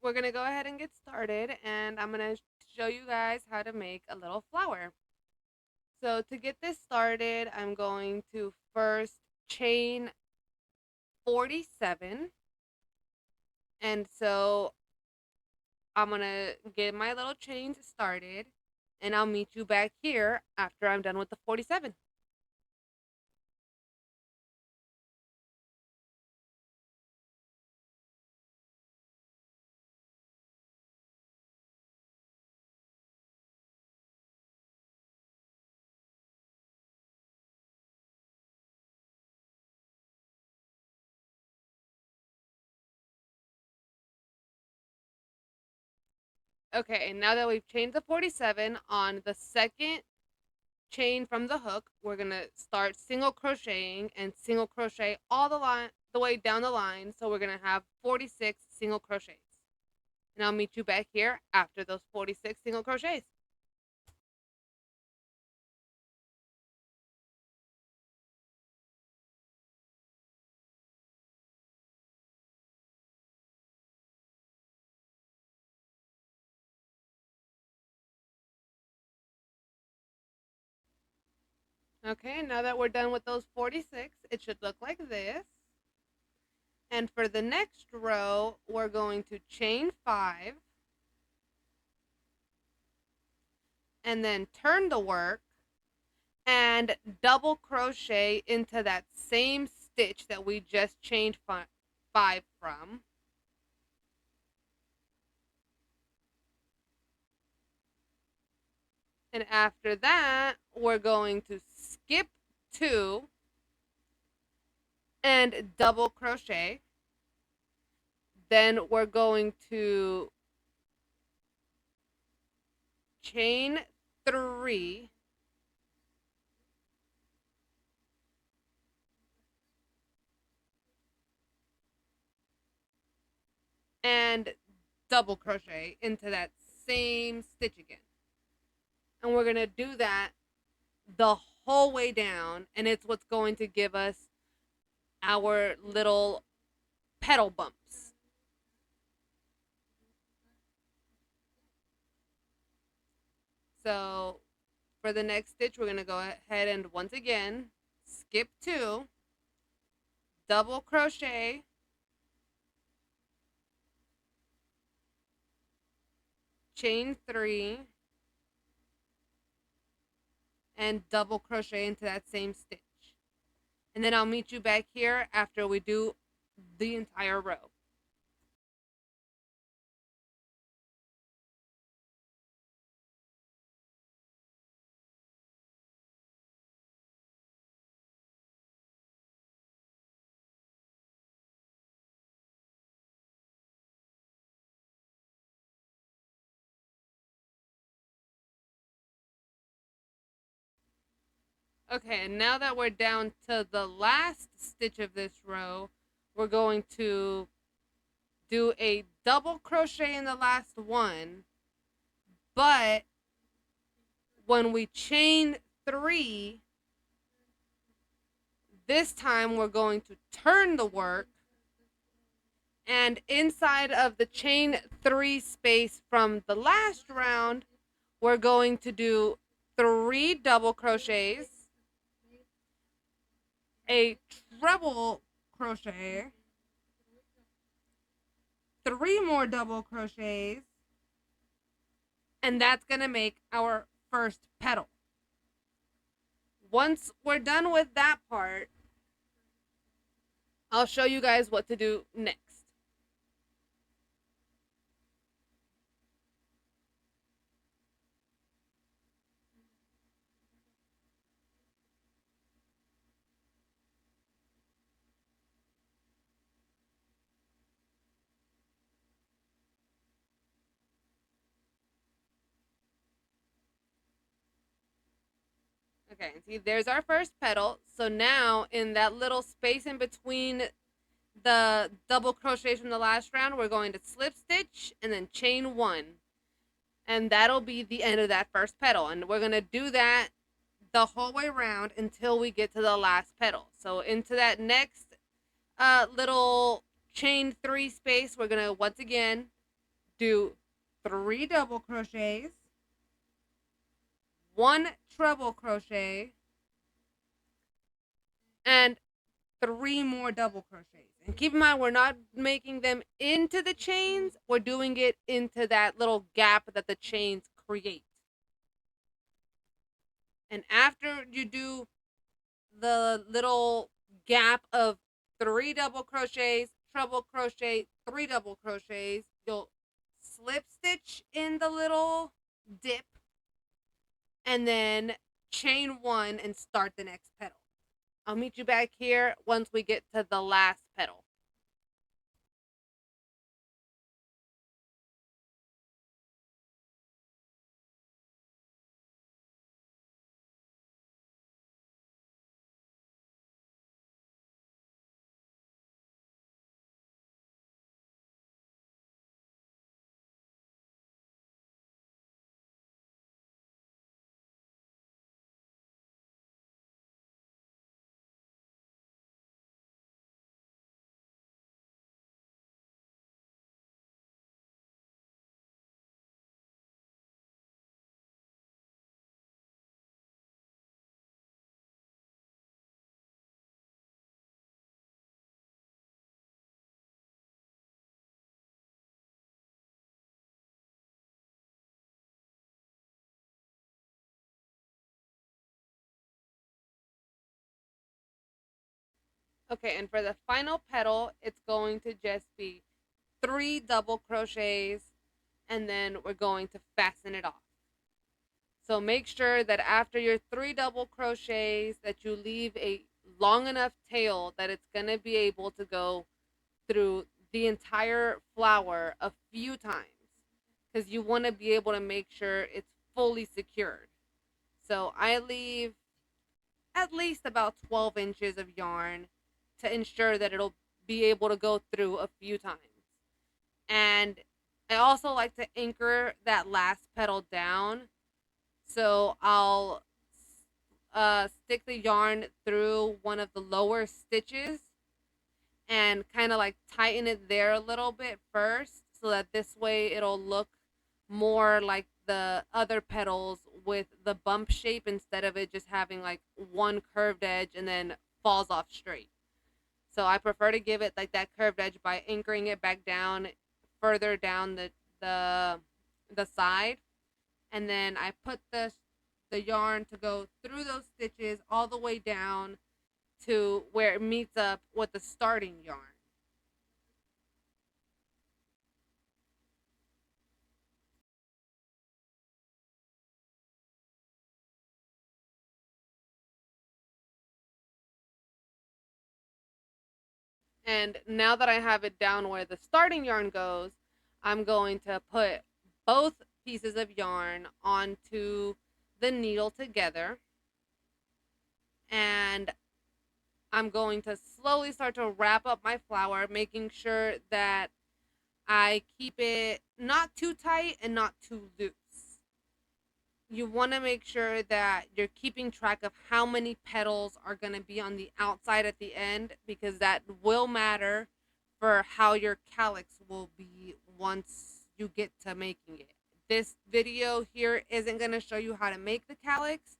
we're going to go ahead and get started, and I'm going to show you guys how to make a little flower. So to get this started, I'm going to first chain 47. And so I'm going to get my little chains started, and I'll meet you back here after I'm done with the 47. Okay, and now that we've chained the 47, on the second chain from the hook, we're going to start single crocheting and single crochet all the way down the line. So we're going to have 46 single crochets. And I'll meet you back here after those 46 single crochets. Okay, now that we're done with those 46, it should look like this. And for the next row, we're going to chain 5 and then turn the work and double crochet into that same stitch that we just chained 5 from. And after that, we're going to skip 2 and double crochet. Then we're going to chain 3 and double crochet into that same stitch again. And we're going to do that the whole way down, and it's what's going to give us our little petal bumps. So for the next stitch, we're going to go ahead and once again skip 2, double crochet, chain 3, and double crochet into that same stitch. And then I'll meet you back here after we do the entire row. Okay, and now that we're down to the last stitch of this row, we're going to do a double crochet in the last one, but when we chain 3, this time we're going to turn the work, and inside of the chain 3 space from the last round, we're going to do 3 double crochets, a treble crochet, 3 more double crochets, and that's going to make our first petal. Once we're done with that part, I'll show you guys what to do next. Okay, see, there's our first petal. So now in that little space in between the double crochet from the last round, we're going to slip stitch and then chain 1. And that'll be the end of that first petal. And we're going to do that the whole way around until we get to the last petal. So into that next little chain 3 space, we're going to once again do 3 double crochets, 1 treble crochet, and 3 more double crochets. And keep in mind, we're not making them into the chains, we're doing it into that little gap that the chains create. And after you do the little gap of 3 double crochets, treble crochet, 3 double crochets, you'll slip stitch in the little dip and then chain 1 and start the next petal. I'll meet you back here once we get to the last petal. Okay, and for the final petal, it's going to just be 3 double crochets, and then we're going to fasten it off. So make sure that after your 3 double crochets that you leave a long enough tail that it's going to be able to go through the entire flower a few times, because you want to be able to make sure it's fully secured. So I leave at least about 12 inches of yarn to ensure that it'll be able to go through a few times. And I also like to anchor that last petal down. So I'll stick the yarn through one of the lower stitches and kind of like tighten it there a little bit first, so that this way it'll look more like the other petals with the bump shape instead of it just having like one curved edge and then falls off straight. So I prefer to give it like that curved edge by anchoring it back down further down the the side, and then I put the yarn to go through those stitches all the way down to where it meets up with the starting yarn. And now that I have it down where the starting yarn goes, I'm going to put both pieces of yarn onto the needle together, and I'm going to slowly start to wrap up my flower, making sure that I keep it not too tight and not too loose. You want to make sure that you're keeping track of how many petals are going to be on the outside at the end, because that will matter for how your calyx will be once you get to making it. This video here isn't going to show you how to make the calyx.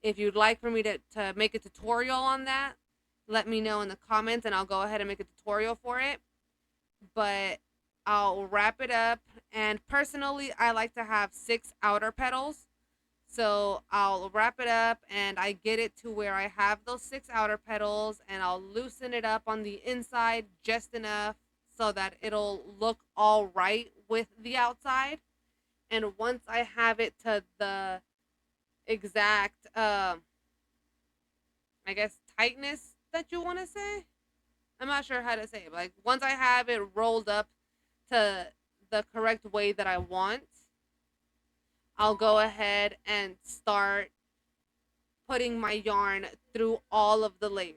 If you'd like for me to make a tutorial on that, let me know in the comments and I'll go ahead and make a tutorial for it. But I'll wrap it up, and personally I like to have 6 outer petals. So I'll wrap it up and I get it to where I have those 6 outer petals, and I'll loosen it up on the inside just enough so that it'll look all right with the outside. And once I have it to the exact, I guess, tightness that you want to say, I'm not sure how to say it, but like once I have it rolled up to the correct way that I want, I'll go ahead and start putting my yarn through all of the layers.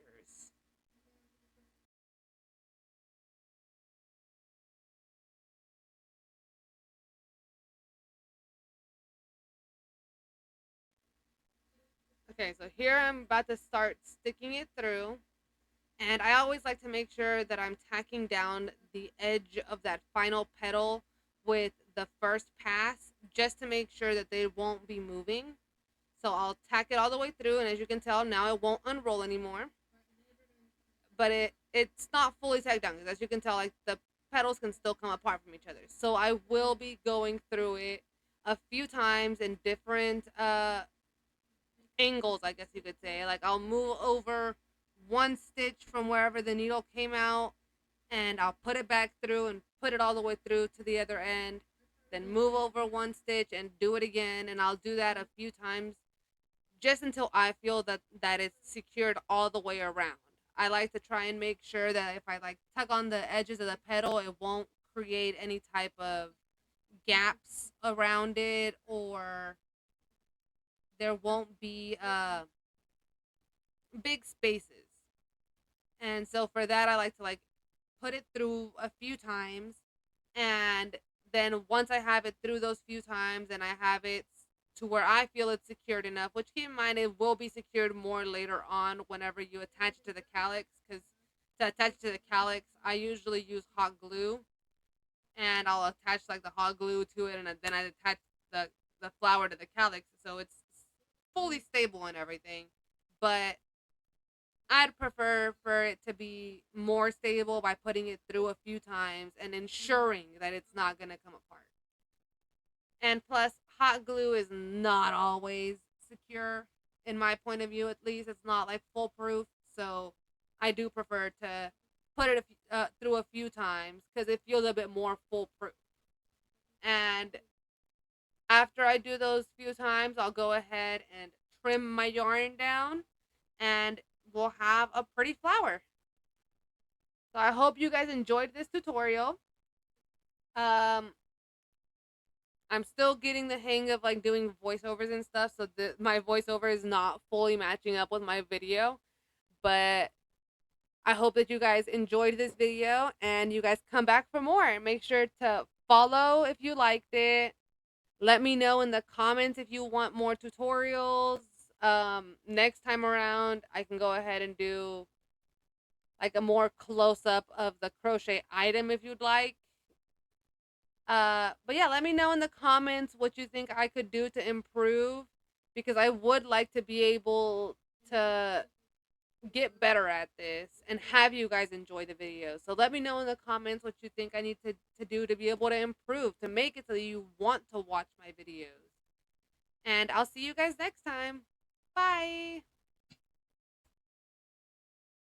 Okay, so here I'm about to start sticking it through. And I always like to make sure that I'm tacking down the edge of that final petal with the first pass just to make sure that they won't be moving. So I'll tack it all the way through, and as you can tell, now it won't unroll anymore. But it's not fully tacked down because as you can tell, like the petals can still come apart from each other. So I will be going through it a few times in different angles, I guess you could say. Like I'll move over one stitch from wherever the needle came out, and I'll put it back through and put it all the way through to the other end. Then move over one stitch and do it again, and I'll do that a few times just until I feel that it's secured all the way around. I like to try and make sure that if I like tug on the edges of the petal, it won't create any type of gaps around it, or there won't be big spaces. And so for that, I like to like put it through a few times, and then once I have it through those few times and I have it to where I feel it's secured enough, which keep in mind it will be secured more later on whenever you attach it to the calyx, because to attach it to the calyx I usually use hot glue, and I'll attach like the hot glue to it, and then I attach the flower to the calyx so it's fully stable and everything. But I'd prefer for it to be more stable by putting it through a few times and ensuring that it's not going to come apart. And plus, hot glue is not always secure, in my point of view at least. It's not like foolproof. So I do prefer to put it through a few times because it feels a bit more foolproof. And after I do those few times, I'll go ahead and trim my yarn down, and we'll have a pretty flower. So I hope you guys enjoyed this tutorial. Um, I'm still getting the hang of like doing voiceovers and stuff, so my voiceover is not fully matching up with my video. But I hope that you guys enjoyed this video and you guys come back for more. Make sure to follow if you liked it. Let me know in the comments if you want more tutorials. Next time around, I can go ahead and do like a more close up of the crochet item if you'd like. But yeah, let me know in the comments what you think I could do to improve, because I would like to be able to get better at this and have you guys enjoy the video. So let me know in the comments what you think I need to do to be able to improve, to make it so you want to watch my videos. And I'll see you guys next time. Bye.